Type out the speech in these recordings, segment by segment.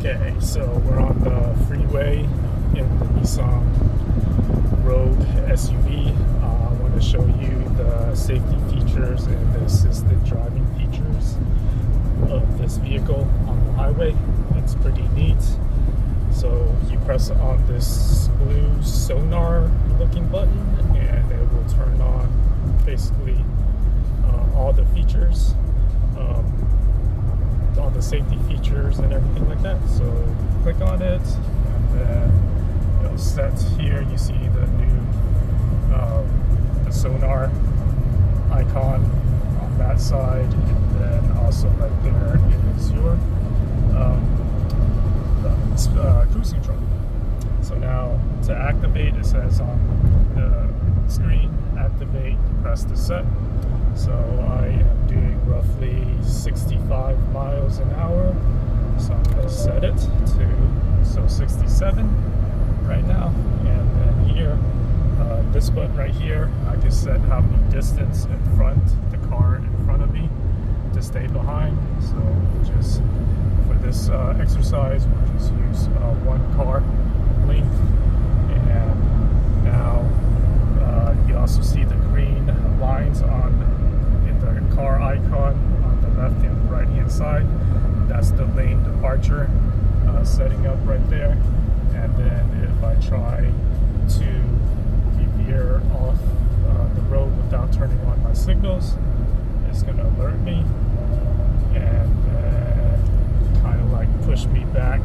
Okay, so we're on the freeway in the Nissan Rouge SUV. I want to show you the safety features and the assisted driving features of this vehicle on the highway. It's pretty neat. So you press on this blue sonar looking button and it will turn on basically all the features, all the safety features and everything like that. So click on it and then it'll set here. You see the new the sonar icon on that side, and then also right there is your cruise control. So now to activate, it says on the screen, activate, press the set. So I am doing roughly 65 miles an hour. So I'm going to set it to 67 right now. And then here, this button right here, I can set how many distance in front, the car in front of me, to stay behind. So just for this exercise, we'll just use one car length. And now you also see the green lines in the car icon on the left and right hand side. That's the lane departure setting up right there. And then if I try to veer off the road without turning on my signals, it's going to alert me and kind of like push me back,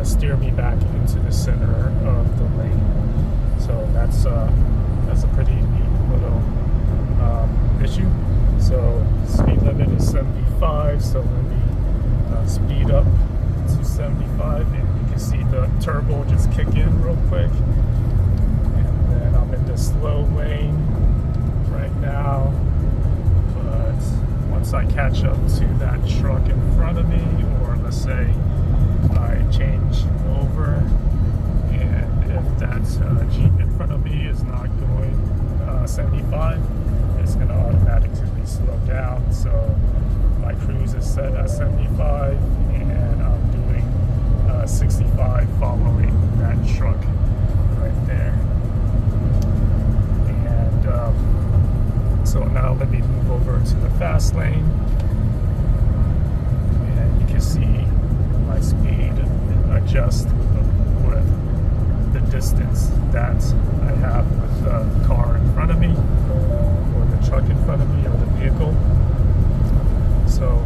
steer me back into the center of the lane. So that's a pretty neat little issue. So speed limit is 75, so let me speed up to 75, and you can see the turbo just kick in real quick. And then I'm in the slow lane right now, but once I catch up to that truck in front of me, or let's say I change over, and if that Jeep in front of me is not going 75, it's going to automatically slow down. So my cruise is set at 75 and I'm doing 65 following that truck right there. And so now let me move over to the fast lane, and you can see my speed adjust with the distance that I have with the car in front of me, or the truck in front of me, or the vehicle. So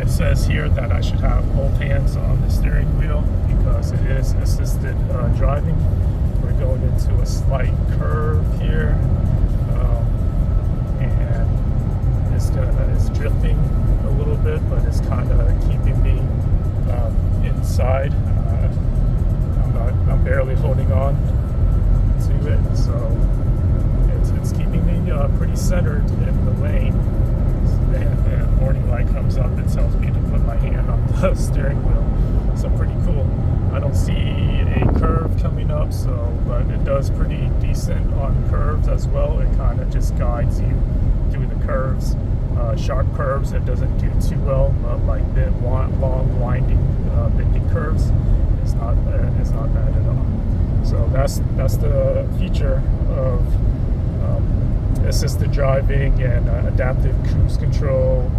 it says here that I should have both hands on the steering wheel because it is assisted driving. We're going into a slight curve here, and it's drifting a little bit, but it's kind of keeping me inside. I'm barely holding on to it, so it's keeping me pretty centered in the lane. And the warning light comes up, it tells me to put my hand on the steering wheel. So pretty cool. I don't see a curve coming up, but it does pretty decent on curves as well. It kind of just guides you through the curves. Sharp curves it doesn't do too well, but like the long winding bending curves, it's not bad at all. So that's the feature of assisted driving and adaptive cruise control.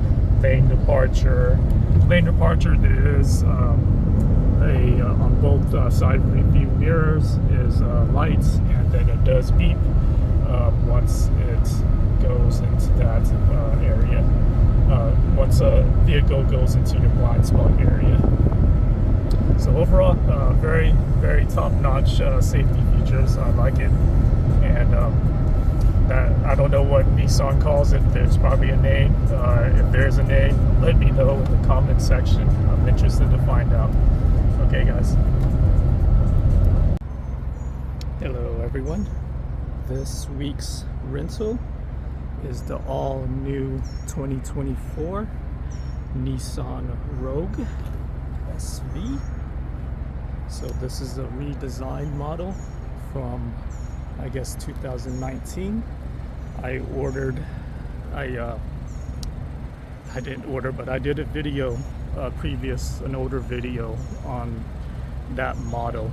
Lane departure. Lane departure is on both side view mirrors is lights, and then it does beep once it goes into that area. Once a vehicle goes into your blind spot area. So overall, very, very top-notch safety features. I like it, and that I don't know what Nissan calls it. There's probably a name. If there's a name, let me know in the comment section. I'm interested to find out. Okay, guys. Hello, everyone. This week's rental is the all-new 2024 Nissan Rouge SUV. So this is a redesigned model from, I guess, 2019. I didn't order, but I did a video an older video on that model,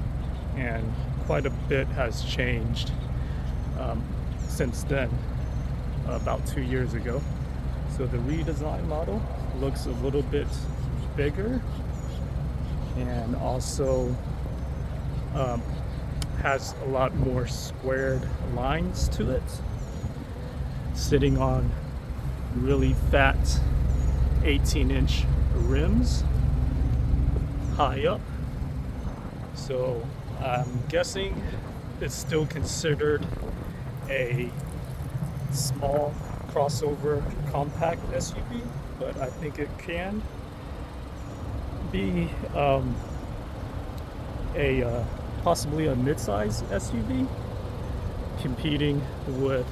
and quite a bit has changed since then, about 2 years ago. So the redesigned model looks a little bit bigger, and also has a lot more squared lines to it, sitting on really fat 18-inch rims high up. So I'm guessing it's still considered a small crossover compact SUV, but I think it can be possibly a mid-size SUV, competing with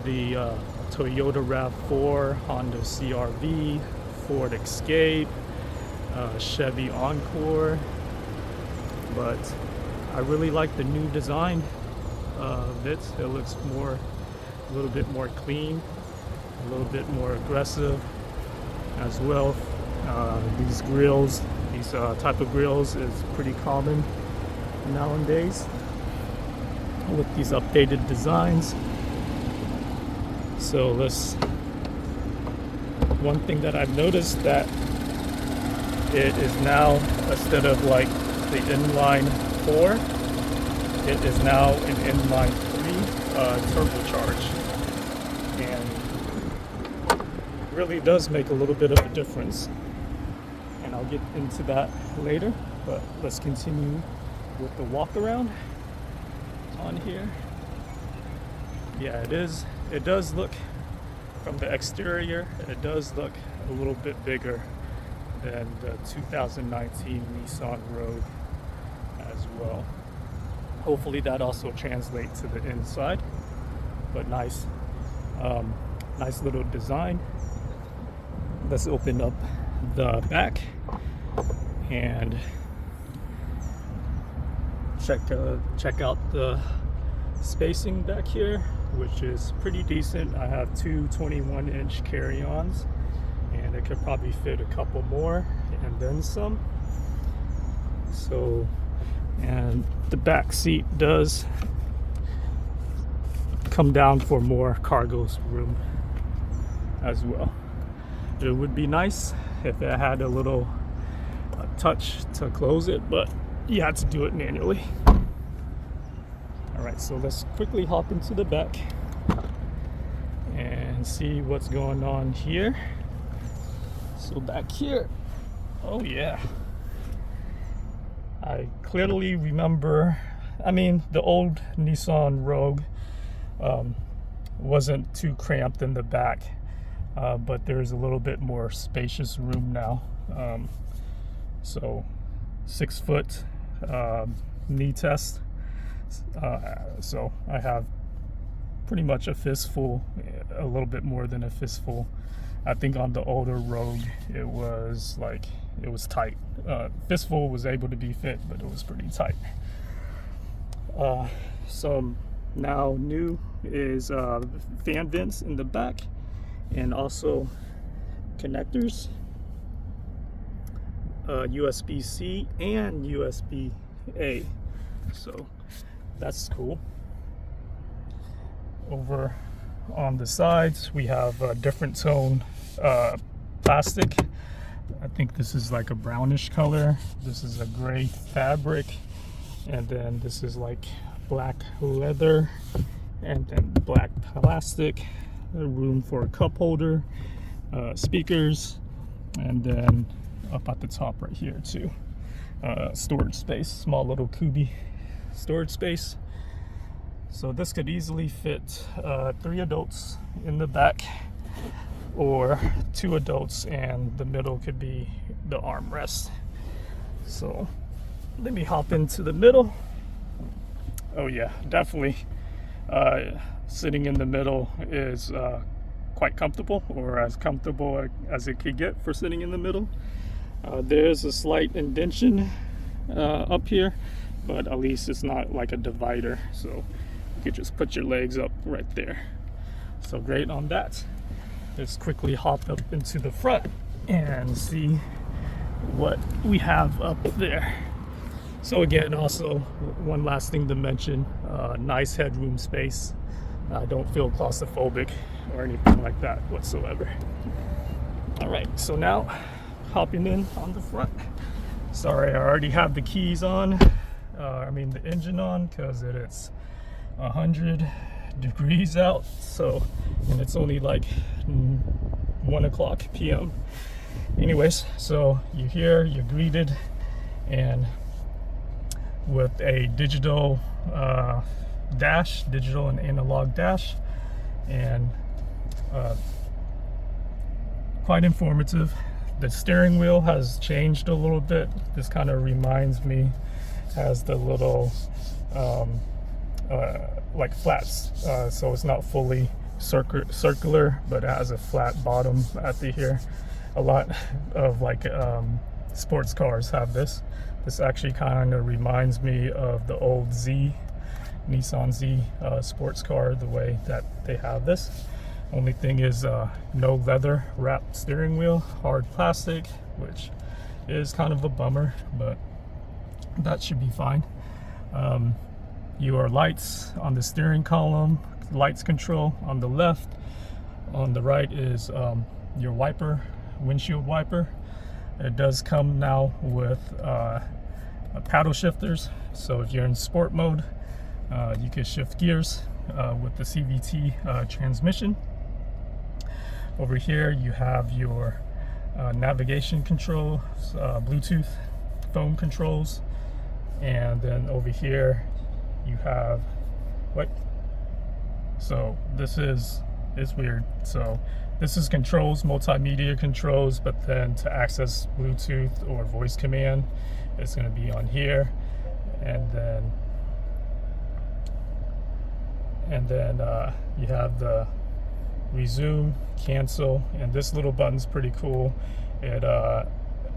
the Toyota RAV4, Honda CR-V, Ford Escape, Chevy Encore. But I really like the new design of it. It looks a little bit more clean, a little bit more aggressive as well. These grills, these type of grills is pretty common nowadays with these updated designs. So one thing that I've noticed, that it is now, instead of like the inline 4, it is now an inline 3 turbocharged, and really does make a little bit of a difference, and I'll get into that later. But let's continue with the walk around on here. Yeah, it does look, from the exterior, it does look a little bit bigger than the 2019 Nissan Rogue as well. Hopefully that also translates to the inside, but nice little design. Let's open up the back and check out the spacing back here, which is pretty decent. I have two 21-inch carry-ons, and it could probably fit a couple more and then some. So, and the back seat does come down for more cargo room as well. It would be nice if it had a little touch to close it, but you had to do it manually. All right, so let's quickly hop into the back and see what's going on here. So back here, oh yeah, I clearly remember, the old Nissan Rogue wasn't too cramped in the back, but there's a little bit more spacious room now. So 6 foot knee test. So I have pretty much a fistful, a little bit more than a fistful. I think on the older Rogue it was tight. Fistful was able to be fit, but it was pretty tight. So now new is fan vents in the back, and also connectors, USB-C and USB-A. So that's cool. Over on the sides we have a different tone plastic. I think this is like a brownish color. This is a gray fabric, and then this is like black leather, and then black plastic. A room for a cup holder, speakers, and then up at the top right here too, storage space, small little cubby storage space. So this could easily fit 3 adults in the back, or 2 adults, and the middle could be the armrest. So let me hop into the middle. Oh yeah, definitely sitting in the middle is quite comfortable, or as comfortable as it could get for sitting in the middle. There's a slight indentation up here, but at least it's not like a divider, so you could just put your legs up right there. So great on that. Let's quickly hop up into the front and see what we have up there. So again, also one last thing to mention, nice headroom space. I don't feel claustrophobic or anything like that whatsoever. All right, so now hopping in on the front. Sorry, I already have the keys on. The engine on, because it's 100 degrees out. So, and it's only like 1 o'clock p.m. Anyways, so you're here, you're greeted, and with a digital digital and analog dash, and quite informative. The steering wheel has changed a little bit. This kind of reminds me, has the little like flats, so it's not fully circular, but it has a flat bottom at the here. A lot of like sports cars have this. This actually kind of reminds me of the old Nissan Z sports car, the way that they have this. Only thing is no leather wrapped steering wheel, hard plastic, which is kind of a bummer, but that should be fine. Your lights on the steering column, lights control on the left. On the right is your wiper, windshield wiper. It does come now with paddle shifters, so if you're in sport mode, you can shift gears with the CVT transmission. Over here you have your navigation control, Bluetooth phone controls, and then over here you have so this is, it's weird. So this is controls, multimedia controls, but then to access Bluetooth or voice command, it's going to be on here, and then you have the resume, cancel, and this little button's pretty cool. It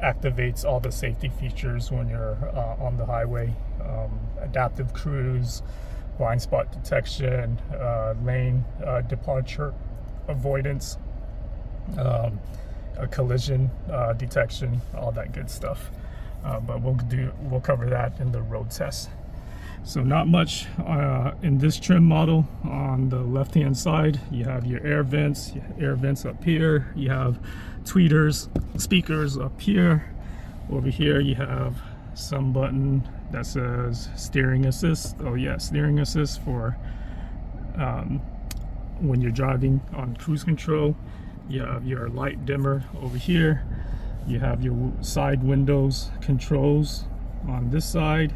activates all the safety features when you're on the highway. Adaptive cruise, blind spot detection, lane departure avoidance, a collision detection, all that good stuff. But we'll cover that in the road test. So not much in this trim model. On the left hand side you have your air vents up here, you have tweeters, speakers up here. Over here you have some button that says steering assist. Oh yeah, steering assist for when you're driving on cruise control. You have your light dimmer over here. You have your side windows controls on this side,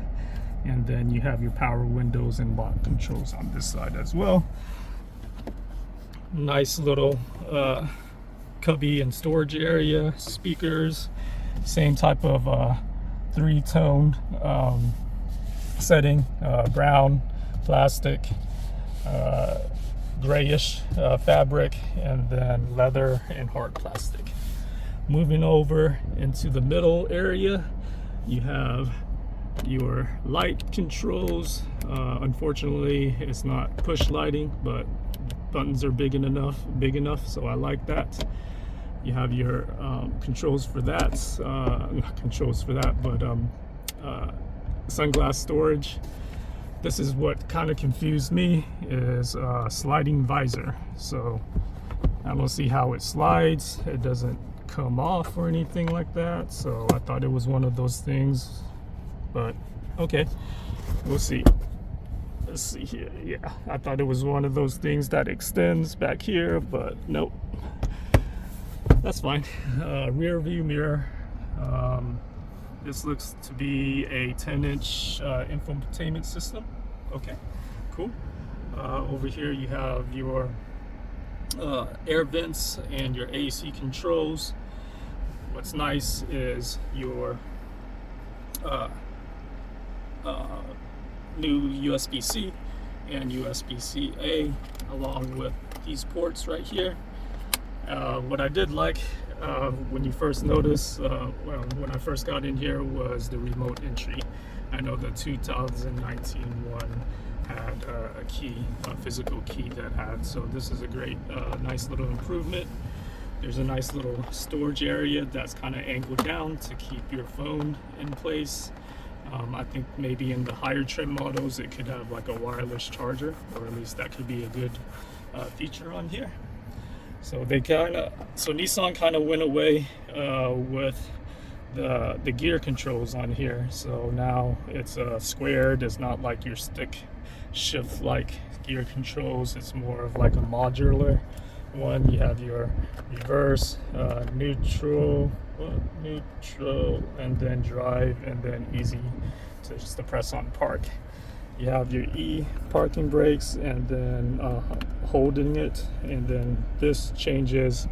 and then you have your power windows and lock controls on this side as well. Nice little cubby and storage area, speakers, same type of three-tone setting, brown, plastic, grayish fabric, and then leather and hard plastic. Moving over into the middle area, you have your light controls. Unfortunately, it's not push lighting, but buttons are big enough, so I like that. You have your controls for that, not controls for that, but sunglass storage. This is what kind of confused me, is sliding visor. So I don't see how it slides. It doesn't come off or anything like that. So I thought it was one of those things, but okay, we'll see. Let's see here. Yeah, I thought it was one of those things that extends back here, but nope. That's fine. Rear view mirror. This looks to be a 10-inch infotainment system. Okay, cool. Over here you have your air vents and your AC controls. What's nice is your new USB-C and USB-C-A, along with these ports right here. What I did like when you first notice, when I first got in here, was the remote entry. I know the 2019 one had a key, a physical key that had, so this is a great, nice little improvement. There's a nice little storage area that's kind of angled down to keep your phone in place. I think maybe in the higher trim models it could have like a wireless charger, or at least that could be a good feature on here. So Nissan kind of went away with the gear controls on here. So now it's squared. It's not like your stick shift like gear controls. It's more of like a modular one. You have your reverse, neutral, and then drive, and then easy to just to press on park. You have your E parking brakes, and then holding it, and then this changes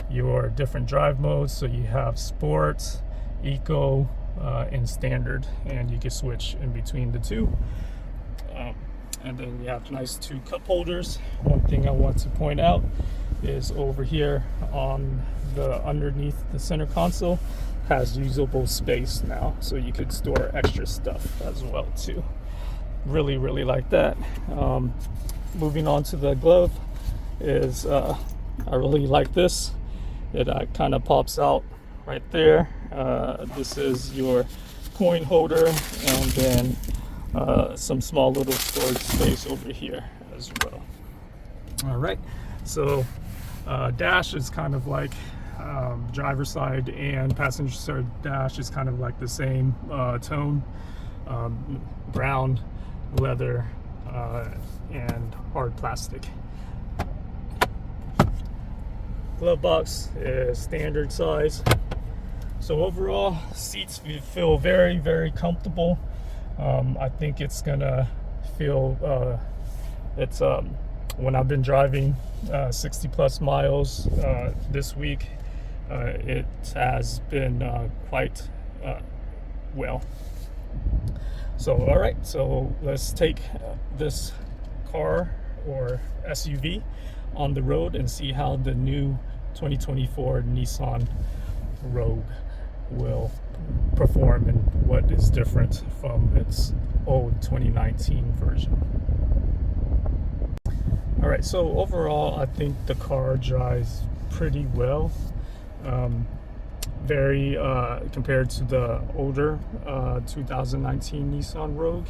your different drive modes. So you have sports, eco, and standard, and you can switch in between the two. And then you have nice 2 cup holders. One thing I want to point out is over here on the underneath the center console has usable space now, so you could store extra stuff as well too. Really like that. Moving on to the glove is I really like this. It kind of pops out right there. This is your coin holder, and then some small little storage space over here as well. All right, so dash is kind of like driver side and passenger side dash is kind of like the same tone, brown leather and hard plastic. Glove box is standard size. So overall, seats feel very comfortable. I think it's gonna feel when I've been driving 60 plus miles this week, it has been quite well. So all right, so let's take this car or SUV on the road and see how the new 2024 Nissan Rogue will perform and what is different from its old 2019 version. All right, so overall I think the car drives pretty well, very compared to the older 2019 Nissan Rogue.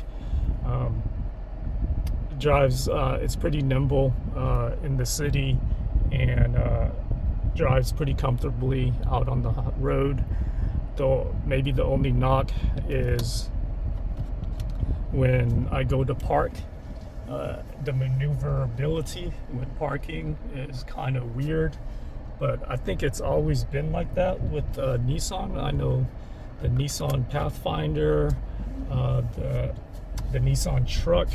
Drives it's pretty nimble in the city, and drives pretty comfortably out on the road. Though maybe the only knock is when I go to park, the maneuverability with parking is kind of weird, but I think it's always been like that with Nissan. I know the Nissan Pathfinder, the Nissan truck,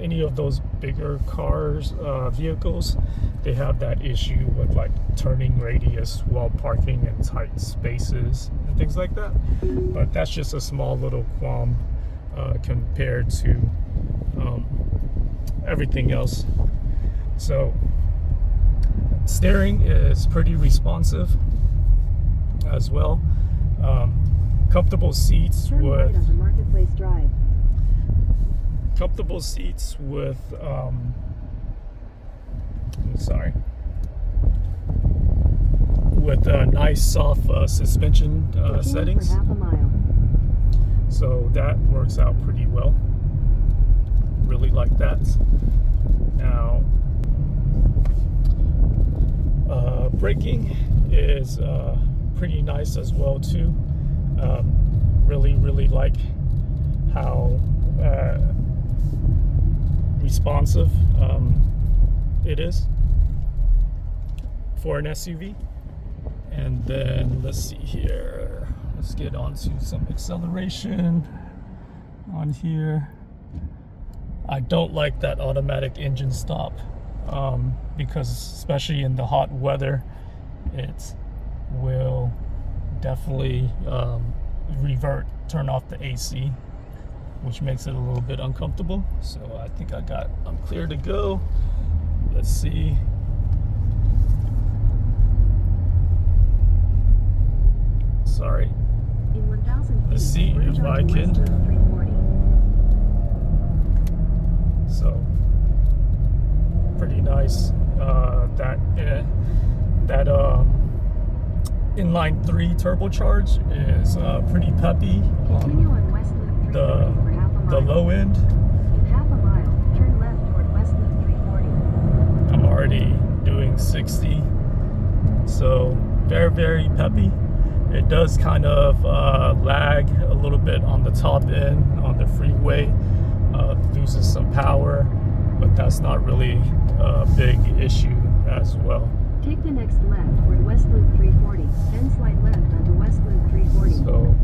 any of those bigger cars, vehicles, they have that issue with like turning radius while parking in tight spaces and things like that. But that's just a small little qualm compared to everything else. So steering is pretty responsive as well. Comfortable seats with Marketplace Drive. Comfortable seats with with nice soft suspension settings. For half a mile. So that works out pretty well. Really like that. Now, braking is pretty nice as well too. Really like how responsive it is for an SUV. And then let's see here, let's get onto some acceleration on here. I don't like that automatic engine stop because especially in the hot weather it will definitely turn off the AC, which makes it a little bit uncomfortable. So I think I'm clear to go. Let's see. Sorry. Let's see if I can. So pretty nice. that inline 3 turbocharge is pretty peppy Continue on on West Loop 340 for half a mile. the low end. In half a mile, turn left toward West Loop 340. I'm already doing 60, so very peppy. It does kind of lag a little bit on the top end on the freeway, loses some power, but that's not really a big issue as well. Take the next left toward West Loop 340, then slide left onto West Loop 340. So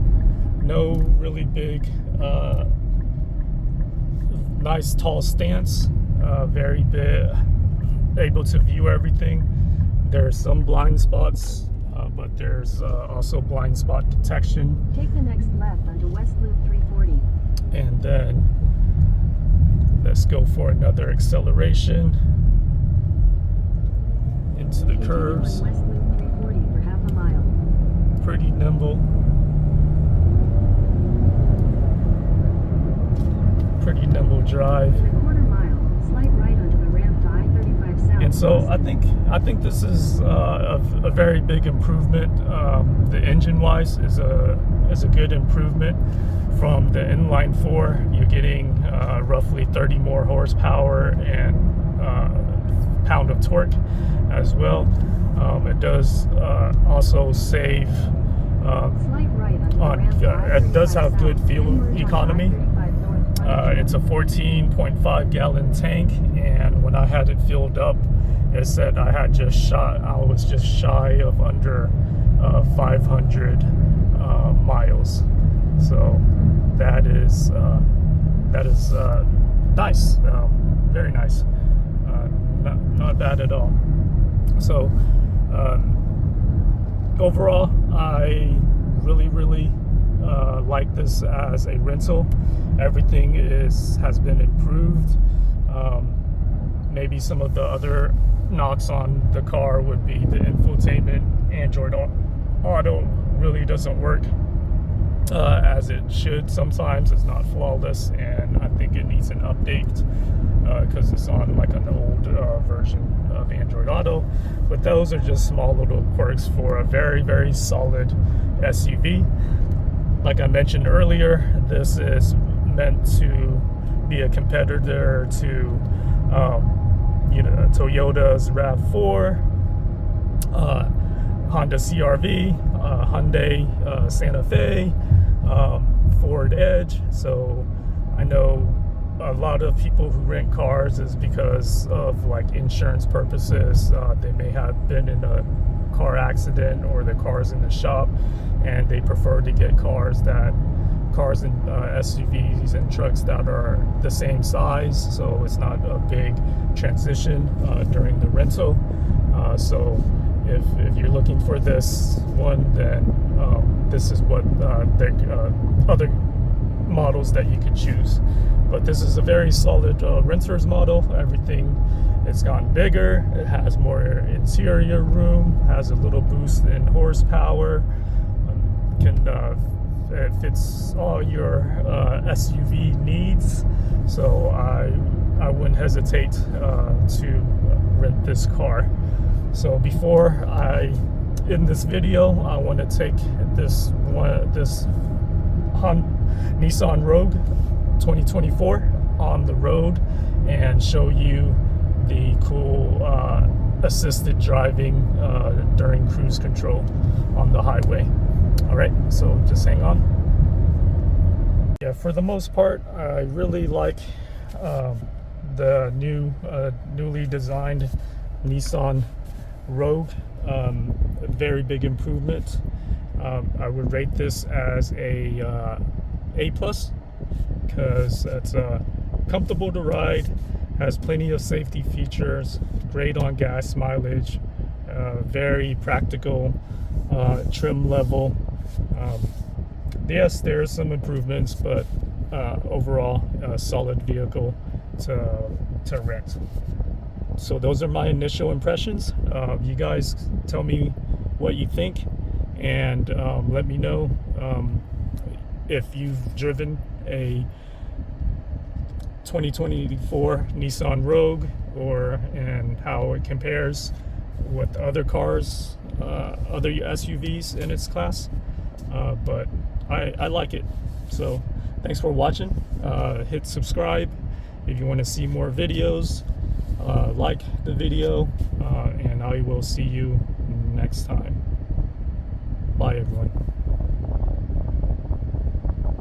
no really big, nice tall stance, very big, able to view everything. There's some blind spots, but there's also blind spot detection. Take the next left onto West Loop 340. And then let's go for another acceleration into the curves. Continue on West Loop 340 for half a mile. Pretty nimble. Pretty nimble drive. In a quarter mile, slide right onto the ramp to I-35 South. And so I think this is a very big improvement. The engine-wise is a good improvement from the inline 4. You're getting roughly 30 more horsepower and pound of torque as well. It does also save Slide right onto the on. ramp to It does I-35 have good South, fuel then merge onto economy. I-35 North. It's a 14.5 gallon tank, and when I had it filled up, it said I was just shy of under 500 miles. So that is nice, very nice, not bad at all. So overall, I really like this as a rental. Everything has been improved. Maybe some of the other knocks on the car would be the infotainment. Android Auto really doesn't work as it should. Sometimes it's not flawless, and I think it needs an update because it's on like an old version of Android Auto. But those are just small little quirks for a very solid SUV. Like I mentioned earlier, this is meant to be a competitor to Toyota's RAV4, Honda CR-V, Hyundai Santa Fe, Ford Edge. So I know a lot of people who rent cars is because of like insurance purposes. They may have been in a car accident or the car's in the shop, and they prefer to get cars and SUVs and trucks that are the same size, so it's not a big transition during the rental. So if you're looking for this one, then this is what the other models that you could choose. But this is a very solid renter's model. Everything has gotten bigger. It has more interior room, has a little boost in horsepower, it fits all your SUV needs. So I wouldn't hesitate to rent this car. So before I end this video, I want to take this Nissan Rogue 2024 on the road and show you the cool assisted driving during cruise control on the highway. All right, so just hang on. Yeah, for the most part, I really like the newly designed Nissan Rogue. A very big improvement. I would rate this as a A+, because it's comfortable to ride, has plenty of safety features, great on gas mileage, very practical trim level. Yes, there's some improvements, but overall a solid vehicle to rent. So those are my initial impressions. You guys tell me what you think, and let me know if you've driven a 2024 Nissan Rogue and how it compares with other cars, other SUVs in its class, but I like it. So thanks for watching. Hit subscribe if you want to see more videos. Like the video, and I will see you next time. Bye everyone.